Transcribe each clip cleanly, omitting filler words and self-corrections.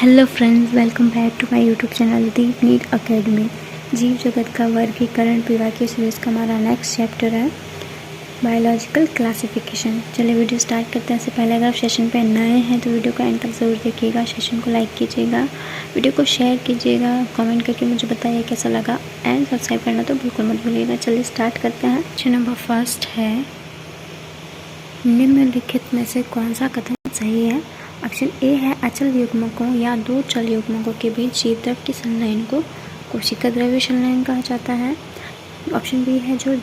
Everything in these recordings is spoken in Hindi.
Hello friends, welcome back to my YouTube channel Deep NEET academy. जीव जगत का वर्गीकरण विभाग की सीरीज़ का हमारा नेक्स्ट चैप्टर है बायोलॉजिकल क्लासिफिकेशन। चलिए वीडियो स्टार्ट करते हैं। इससे पहले अगर आप सेशन पे नए हैं तो वीडियो को एंड तक ज़रूर देखिएगा, सेशन को लाइक कीजिएगा, वीडियो को शेयर कीजिएगा, कमेंट करके मुझे बताइए कैसा लगा, एंड सब्सक्राइब करना तो बिल्कुल मत भूलिएगा। चलिए स्टार्ट करते हैं। क्वेश्चन नंबर फर्स्ट है, निम्नलिखित में से कौन सा कथन सही है? ऑप्शन ए है, अचल युग्मकों या दो चल युग्मकों के बीच जीव द्रव की संलयन को कोशिका द्रव्य संलयन कहा जाता है। ऑप्शन बी है, जो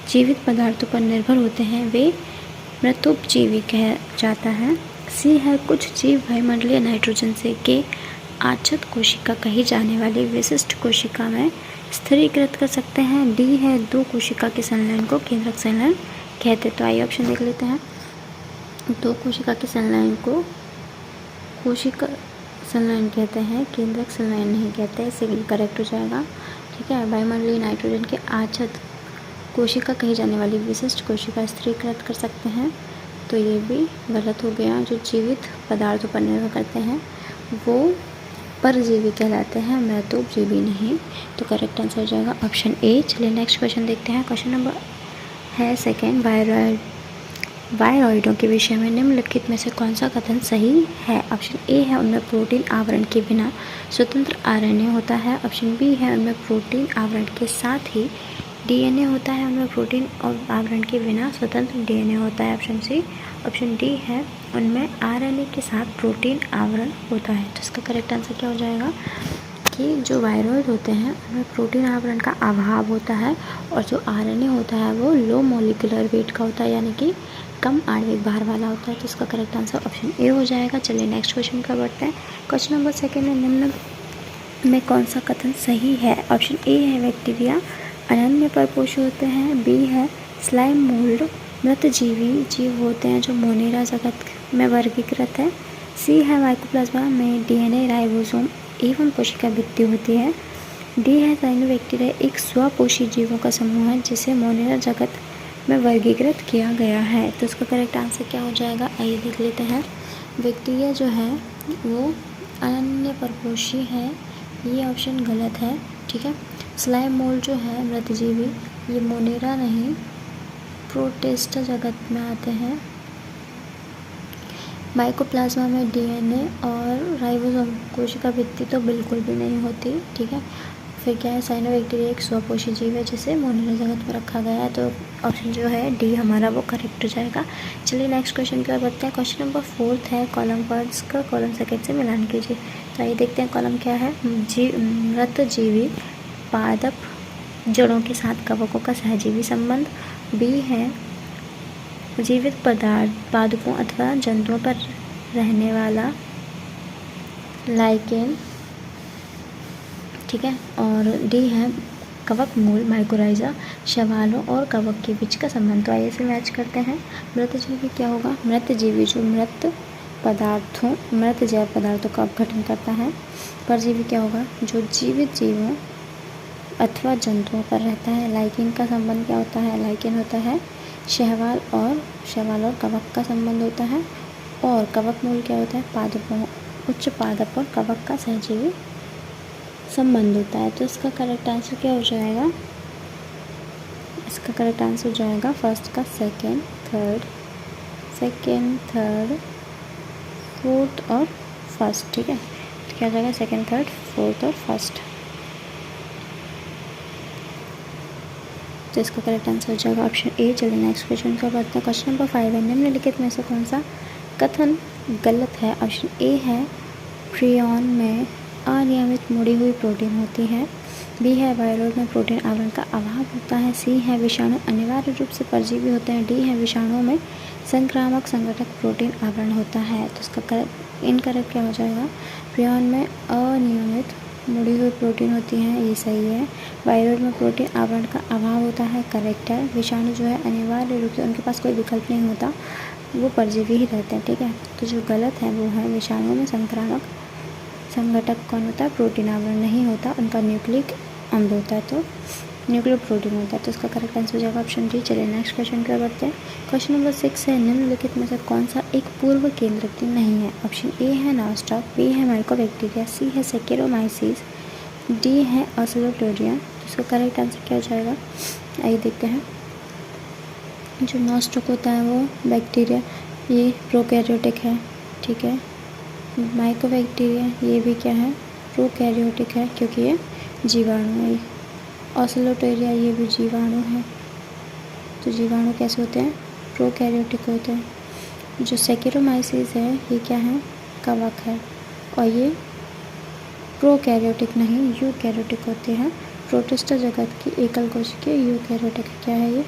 जीवित पदार्थों पर निर्भर होते हैं वे मृतोपजीवी कहा जाता है। सी है, कुछ जीव वायुमंडलीय नाइट्रोजन से के आच्छादित कोशिका कही जाने वाली विशिष्ट कोशिका में स्थिरीकृत कर सकते हैं। डी है, दो कोशिका के संलयन को केंद्रक संलयन कहते। तो आइए ऑप्शन देख लेते हैं। दो कोशिका के संलयन को कोशिका संलयन कहते हैं, केंद्रक संलयन नहीं कहते। इसे करेक्ट हो जाएगा। ठीक है, वायुमंडलीय नाइट्रोजन के आच्छादित कोशिका कही जाने वाली विशिष्ट कोशिका स्थिरीकृत कर सकते हैं, तो ये भी गलत हो गया। जो जीवित पदार्थों पर निर्भर करते हैं वो परजीवी कहलाते हैं, मृतोपजीवी नहीं। तो करेक्ट आंसर हो जाएगा ऑप्शन ए। चलिए नेक्स्ट क्वेश्चन देखते हैं। क्वेश्चन नंबर है सेकेंड, वायरॉइडों के विषय में निम्नलिखित में से कौन सा कथन सही है? ऑप्शन ए है, उनमें प्रोटीन आवरण के बिना स्वतंत्र आरएनए होता है। ऑप्शन बी है, उनमें प्रोटीन आवरण के साथ ही डीएनए होता है। उनमें प्रोटीन और आवरण के बिना स्वतंत्र डीएनए होता है। Option C. ऑप्शन डी है, उनमें आरएनए के साथ प्रोटीन आवरण होता है। तो इसका करेक्ट आंसर क्या हो जाएगा कि जो वायरॉइड होते हैं उनमें प्रोटीन आवरण का अभाव होता है और जो आरएनए होता है वो लो मॉलिक्यूलर वेट का होता है, यानी कि कम आणविक भार वाला होता है। तो इसका करेक्ट आंसर ऑप्शन ए हो जाएगा। चलिए नेक्स्ट क्वेश्चन का बढ़ते हैं। क्वेश्चन नंबर सेकेंड है, निम्न में कौन सा कथन सही है? ऑप्शन ए है, बैक्टीरिया अनन्य परपोषी होते हैं। बी है, स्लाइम मोल्ड मृतजीवी जीव होते हैं जो मोनेरा जगत में वर्गीकृत है। सी है, माइकोप्लाज्मा में डीएनए राइबोसोम एवं कोशिका भित्ति होती है। डी है, साइनोबैक्टीरिया एक स्वपोषी जीवों का समूह है जिसे मोनेरा जगत में वर्गीकृत किया गया है। तो इसका करेक्ट आंसर क्या हो जाएगा, आइए देख लेते हैं। बैक्टीरिया जो है वो अनन्य परपोषी है, ये ऑप्शन गलत है। ठीक है, स्लाइम मोल्ड जो है मृतजीवी, ये मोनेरा नहीं प्रोटिस्टा जगत में आते हैं। माइकोप्लाज्मा में डीएनए और राइबोसोम कोशिका भित्ति तो बिल्कुल भी नहीं होती। ठीक है, फिर क्या है, साइनोबैक्टीरिया एक स्वपोषी जीव है जिसे मोनेरा जगत में रखा गया है। तो ऑप्शन जो है डी हमारा वो करेक्ट हो जाएगा। चलिए नेक्स्ट क्वेश्चन की ओर बढ़ते हैं। क्वेश्चन नंबर फोर्थ है, कॉलम वर्ड्स का कॉलम सेकेंड से मिलान कीजिए। तो आइए देखते हैं कॉलम क्या है। मृतजीवी पादप जड़ों के साथ कवकों का सहजीवी संबंध। बी है, जीवित पादपों अथवा जंतुओं पर रहने वाला लाइकेन। ठीक है, और डी है, कवक मूल माइकोराइजा शैवालों और कवक के बीच का संबंध। तो आइए इसे मैच करते हैं। मृतजीवी क्या होगा, मृतजीवी जो मृत जैव पदार्थों का अपघटन करता है। परजीवी क्या होगा, जो जीवित जीवों अथवा जंतुओं पर रहता है। लाइकेन का संबंध क्या होता है, लाइकेन होता है शैवाल और कवक का संबंध होता है। और कवक मूल क्या होता है, पादपों उच्च पादप और कवक का सहजीवी संबंध होता है। तो इसका करेक्ट आंसर क्या हो जाएगा, इसका करेक्ट आंसर हो जाएगा फर्स्ट का सेकेंड, थर्ड, फोर्थ और फर्स्ट। ठीक है, तो क्या हो जाएगा, सेकेंड, थर्ड, फोर्थ और फर्स्ट। तो इसका करेक्ट आंसर हो जाएगा ऑप्शन ए। चलिए नेक्स्ट क्वेश्चन का बढ़ते हैं। क्वेश्चन नंबर 5 है, निम्नलिखित में से कौन सा कथन गलत है? ऑप्शन ए है, प्रियॉन में अनियमित मुड़ी हुई प्रोटीन होती है। बी है, वायरॉइड में प्रोटीन आवरण का अभाव होता है। सी है, विषाणु अनिवार्य रूप से परजीवी होते हैं। डी है, विषाणुओं में संक्रामक संगठक प्रोटीन आवरण होता है। तो इसका इनकरेक्ट क्या हो जाएगा, प्रियॉन में अनियमित मुड़ी हुई प्रोटीन होती है, ये सही है। वायरॉइड में प्रोटीन आवरण का अभाव होता है, करेक्ट है। विषाणु जो है अनिवार्य रूप से, उनके पास कोई विकल्प नहीं होता, वो परजीवी ही रहते हैं। ठीक है, तो जो गलत है वो है, विषाणुओं में संक्रामक संगठक कौन होता है, प्रोटीन आवरण नहीं होता, उनका न्यूक्लिक अम्ल होता है। तो न्यूक्लियर प्रोटीन होता है, तो इसका करेक्ट आंसर हो जाएगा ऑप्शन डी। चलिए नेक्स्ट क्वेश्चन पर बढ़ते हैं। क्वेश्चन नंबर 6 है, निम्नलिखित में से कौन सा एक पूर्व केंद्रक नहीं है? ऑप्शन ए है नास्टॉक, बी है माइकोबैक्टीरिया, सी है सेकेरोमाइसिस, डी है ऑस्ट्रेलोटोरिया। तो इसका करेक्ट आंसर क्या हो जाएगा? आइए देखते हैं। जो नास्टॉक होता है वो बैक्टीरिया, ये प्रोकैरियोटिक है, ठीक है। माइकोबैक्टीरिया ये भी क्या है? प्रोकैरियोटिक है, क्योंकि ये जीवाणु है। ऑस्ट्रेलोटोरिया ये भी जीवाणु है। तो जीवाणु कैसे होते हैं? प्रोकैरियोटिक होते हैं। जो सेकेरोमाइसिस है ये क्या है? कवक है, और ये प्रोकैरियोटिक नहीं यूकैरियोटिक होते हैं। प्रोटिस्टा जगत की एकल कोशिकीय यूकैरियोटिक क्या है? ये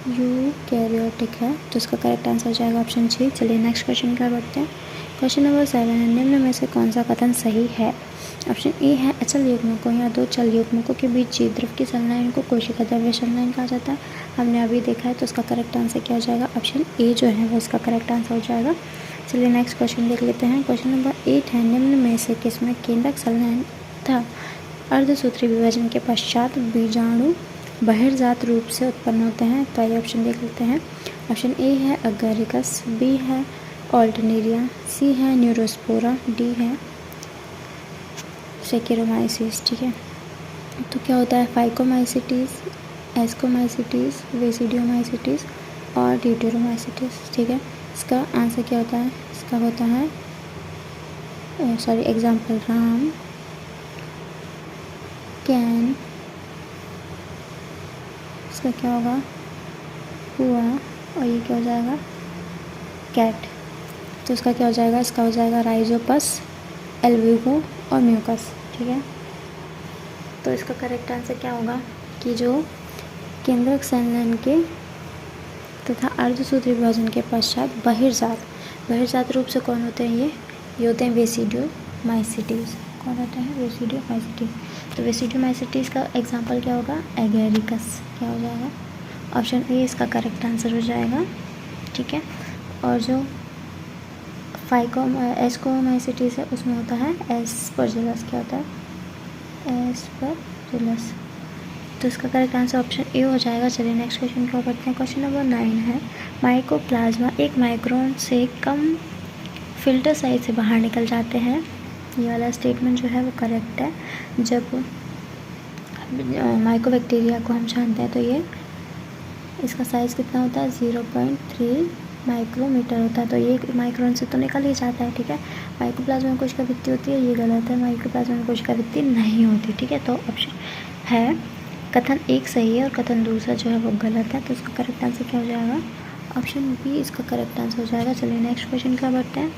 यूकैरियोटिक है, तो इसका करेक्ट आंसर हो जाएगा ऑप्शन सी। चलिए नेक्स्ट क्वेश्चन की ओर बढ़ते हैं। क्वेश्चन नंबर 7 है, निम्न में से कौन सा कथन सही है? ऑप्शन ए है, अचल युग्मकों या दो चल युग्मकों के बीच द्रव की संलयन को कोशिका द्रव्य संलयन कहा जाता है। हमने अभी देखा है, तो इसका करेक्ट आंसर क्या हो जाएगा? ऑप्शन ए जो है वो इसका करेक्ट आंसर हो जाएगा। चलिए नेक्स्ट क्वेश्चन देख लेते हैं। क्वेश्चन नंबर 8 है, निम्न में से किसमें केंद्रक संलयन तथा अर्धसूत्री विभाजन के पश्चात बीजाणु बहिर्जात रूप से उत्पन्न होते हैं? तो आइए ऑप्शन देख लेते हैं। ऑप्शन ए है अगैरिकस, बी है ऑल्टरनेरिया, सी है न्यूरोस्पोरा, डी है सेकेरोमाइसिस, ठीक है। तो क्या होता है? फाइकोमाइसिटीज, एस्कोमाइसिटीज, वेसिडियोमाइसिटीज और ड्यूटेरोमाइसिटीज, ठीक है। इसका आंसर क्या होता है? इसका होता है एग्जाम्पल राम, कैन, इसका क्या होगा? हुआ, और ये क्या हो जाएगा? कैट। तो इसका क्या हो जाएगा? इसका हो जाएगा राइजोपस, एल्ब्यूगो और म्यूकस, ठीक है। तो इसका करेक्ट आंसर क्या होगा कि जो केंद्रक संलयन के तथा अर्धसूत्री विभाजन के पश्चात बहिर्जात रूप से कौन होते हैं? ये होते हैं वेसिडियोमाइसिटीज। कौन होते हैं? वेसिडियोमाइसिटीज। तो वेसिडियोमाइसिटीज का एग्जाम्पल क्या होगा? एगैरिकस। क्या हो जाएगा? ऑप्शन ए इसका करेक्ट आंसर हो जाएगा, ठीक है। और जो एस्कोमाइसिटीज है उसमें होता है एस्परजिलस। क्या होता है? एस्परजिलस। तो इसका करेक्ट आंसर ऑप्शन ए हो जाएगा। चलिए नेक्स्ट क्वेश्चन को करते हैं। क्वेश्चन नंबर 9 है, माइकोप्लाज्मा 1 माइक्रोन से कम फिल्टर साइज से बाहर निकल जाते हैं। ये वाला स्टेटमेंट जो है वो करेक्ट है। जब माइकोबैक्टीरिया को हम जानते हैं तो ये इसका साइज़ कितना होता है? 0.3 माइक्रोमीटर होता है। तो ये माइक्रोन से तो निकल ही जाता है, ठीक है। माइकोप्लाज्मा में कोशिका भित्ति होती है, ये गलत है। माइकोप्लाज्मा में कोशिका भित्ति नहीं होती, ठीक है। तो ऑप्शन है कथन एक सही है और कथन दूसरा जो है वो गलत है। तो इसका करेक्ट आंसर क्या हो जाएगा? ऑप्शन बी इसका करेक्ट आंसर हो जाएगा। चलिए नेक्स्ट क्वेश्चन क्या बढ़ते हैं।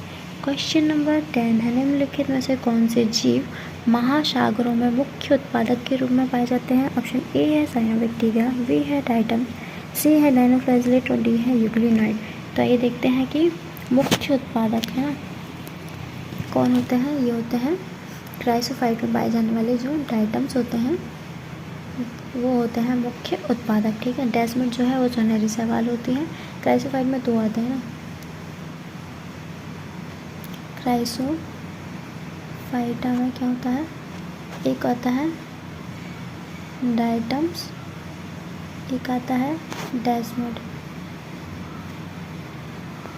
क्वेश्चन नंबर 10 है, निम्नलिखित में से कौन से जीव महासागरों में मुख्य उत्पादक के रूप में पाए जाते हैं? ऑप्शन ए है साइनोबैक्टीरिया, बी है टाइटम, सी है डाइनोफ्लाजेलेट और डी है यूग्लिनॉइड। तो ये देखते हैं कि मुख्य उत्पादक है ना कौन होते हैं? ये होते हैं क्राइसोफाइट में पाए जाने वाले जो डाइटम्स होते हैं वो होते हैं मुख्य उत्पादक, ठीक है। डेस्मिड जो है वो सुनहरी सवाल होती है। क्राइसोफाइट में दो आते हैं ना, क्राइसोफाइटा में क्या होता है? एक आता है डाइटम्स, एक आता है डेस्मिड।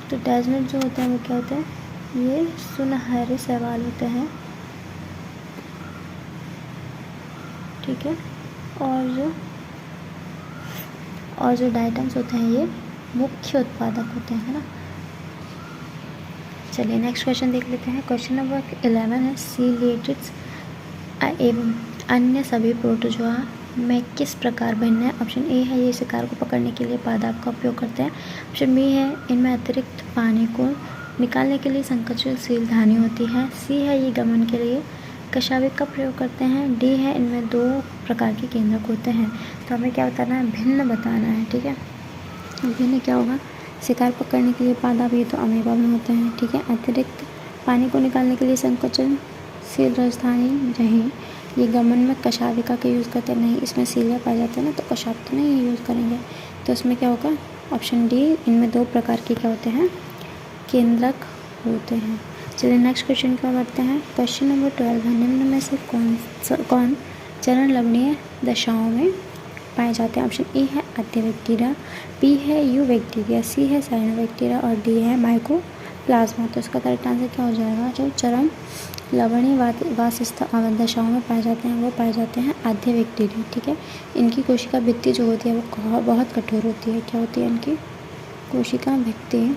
तो डेस्मिड जो होते हैं वो क्या होते हैं? ये सुनहरे सवाल होते हैं, ठीक है। और जो डाइटम्स होते हैं ये मुख्य उत्पादक होते हैं, है ना। चलिए नेक्स्ट क्वेश्चन देख लेते हैं। क्वेश्चन नंबर 11 है, सीलिएट्रिड्स एवं अन्य सभी प्रोटोजोआ में किस प्रकार भिन्न है? ऑप्शन ए है, ये शिकार को पकड़ने के लिए पादप का उपयोग करते हैं। ऑप्शन बी है, इनमें अतिरिक्त पानी को निकालने के लिए संकोचनशील धानी होती है। सी है, ये गमन के लिए कशाविक का प्रयोग करते हैं। डी है, इनमें दो प्रकार के केंद्रक होते हैं। तो हमें क्या बताना है? भिन्न बताना है, ठीक है। भिन्न क्या होगा? शिकार पकड़ने के लिए पादप, ये तो अमीबा में होते हैं, ठीक है। अतिरिक्त पानी को निकालने के लिए संकोचनशील राजधानी नहीं, ये गमन में कशाविका के यूज़ करते नहीं। इसमें सीलिया पाए जाते हैं ना, तो कशाप तो नहीं यूज़ करेंगे। तो इसमें क्या होगा? ऑप्शन डी, इनमें दो प्रकार के क्या होते हैं? केंद्रक होते हैं। चलिए नेक्स्ट क्वेश्चन की ओर बढ़ते हैं। क्वेश्चन नंबर 12 है, निम्न में से कौन चरण लवणीय दशाओं में पाए जाते हैं? ऑप्शन ए है आद्य बैक्टीरिया, बी है यू बैक्टीरिया, सी है साइनोबैक्टीरिया और डी है माइकोप्लाज्मा। तो इसका करेक्ट आंसर क्या हो जाएगा? जो चरण लवणीय दशाओं में पाए जाते हैं वो पाए जाते हैं आद्य बैक्टीरिया। ठीक है, इनकी कोशिका भित्ति जो होती है वो बहुत कठोर होती है। क्या होती है इनकी कोशिका भित्ति?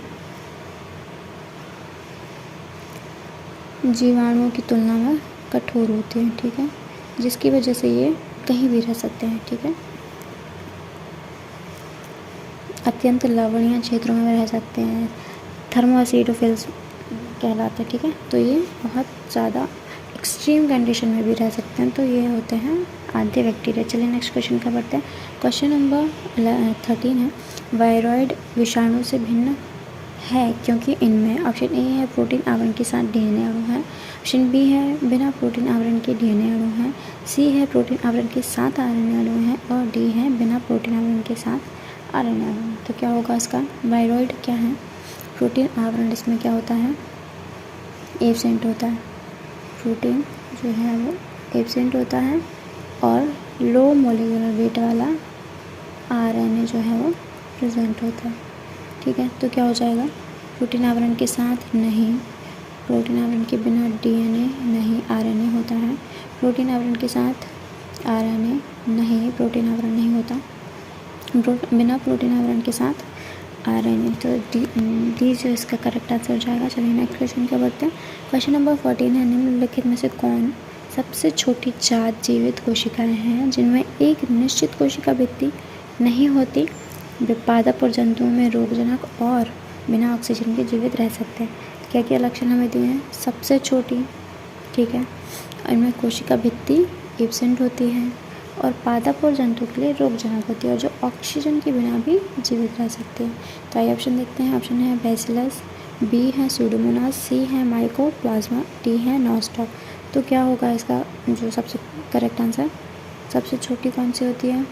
जीवाणुओं की तुलना में कठोर होती है। ठीक है, जिसकी वजह से ये कहीं भी रह सकते हैं। ठीक है, अत्यंत लवणीय क्षेत्रों में रह सकते हैं, थर्मोएसिडोफिल्स कहलाते हैं। ठीक है, तो ये बहुत ज़्यादा एक्सट्रीम कंडीशन में भी रह सकते हैं, तो ये होते हैं आद्य बैक्टीरिया। चलिए नेक्स्ट क्वेश्चन का बढ़ते हैं। क्वेश्चन नंबर 13 है, वायरॉइड विषाणु से भिन्न है क्योंकि इनमें ऑप्शन ए है प्रोटीन आवरण के साथ डीएनए अणु है, ऑप्शन बी है बिना प्रोटीन आवरण के डीएनए अणु है, सी है प्रोटीन आवरण के साथ आरएनए अणु है और डी है बिना प्रोटीन आवरण के साथ आरएनए अणु। तो क्या होगा इसका? वायरॉइड क्या है? प्रोटीन आवरण, इसमें क्या होता है? एब्सेंट होता है। प्रोटीन जो है वो एब्सेंट होता है और लो मोलिकुलर वेट वाला आरएनए जो है वो प्रेजेंट होता है। ठीक है, तो क्या हो जाएगा? प्रोटीन आवरण के साथ नहीं, प्रोटीन आवरण के बिना डीएनए नहीं, आरएनए होता है। प्रोटीन आवरण के साथ आरएनए नहीं, प्रोटीन आवरण नहीं होता। बिना प्रोटीन आवरण के साथ आरएनए, तो डी जो इसका करेक्ट आंसर हो जाएगा। चलिए नेक्स्ट क्वेश्चन क्या बढ़ते हैं। क्वेश्चन नंबर 14 है, निम्नलिखित में से कौन सबसे छोटी जात जीवित कोशिकाएं हैं जिनमें एक निश्चित कोशिका भित्ति नहीं होती, वे पादप और जंतुओं में रोगजनक और बिना ऑक्सीजन के जीवित रह सकते हैं? क्या क्या लक्षण हमें दिए हैं? सबसे छोटी, ठीक है, इनमें कोशिका भित्ति एब्सेंट होती है और पादप और जंतु के लिए रोगजनक होती है और जो ऑक्सीजन के बिना भी जीवित रह सकते हैं। तो आइए ऑप्शन देखते हैं। ऑप्शन है बैसिलस, बी है सूडोमोनास, सी है माइकोप्लाज्मा, डी है नॉस्टॉक। तो क्या होगा इसका जो सबसे करेक्ट आंसर? सबसे छोटी कौन सी होती है?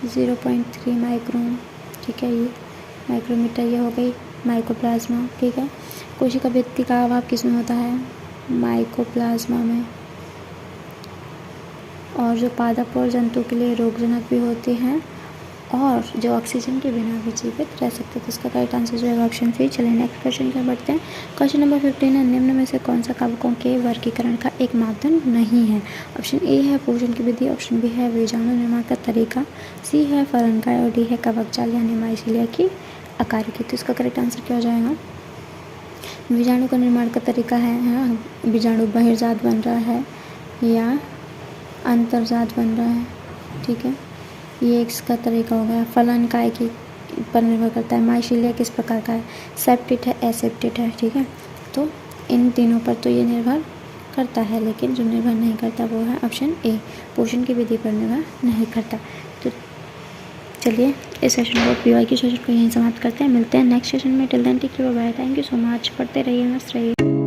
0.3 माइक्रोन। ठीक है, ये माइक्रोमीटर ये हो गई माइकोप्लाज्मा। ठीक है, कोशिका भित्ति का अभाव किसमें होता है? माइकोप्लाज्मा में। और जो पादप और जंतु के लिए रोगजनक भी होते हैं और जो ऑक्सीजन के बिना भी जीवित रह सकते हैं। तो इसका करेक्ट आंसर जो है ऑप्शन सी। चलिए नेक्स्ट क्वेश्चन की बढ़ते हैं। क्वेश्चन नंबर 15 है, निम्न में से कौन सा कवकों के वर्गीकरण का एक मापदंड नहीं है? ऑप्शन ए है पोषण की विधि, ऑप्शन बी है बीजाणु निर्माण का तरीका, सी है फलनकाय और डी है कवक जाल यानी माइसीलिया की आकारिकी। तो इसका करेक्ट आंसर क्या हो जाएगा? बीजाणु का निर्माण का तरीका है बीजाणु बहिर्जात बन रहा है या अंतर्जात बन रहा है। ठीक है, ये इसका तरीका हो गया। फलनकाय की पर निर्भर करता है। माइसीलिया किस प्रकार का है? सेप्टेट है, एसेप्टेट है। ठीक है, तो इन तीनों पर तो ये निर्भर करता है, लेकिन जो निर्भर नहीं करता वो है ऑप्शन ए, पोषण की विधि पर निर्भर नहीं करता। तो चलिए इस सेशन को पीवाई की सेशन को यहीं समाप्त करते हैं। मिलते हैं नेक्स्ट सेशन में। Till then take care, bye, thank you so much. पढ़ते रहिए, मस्त रहिए।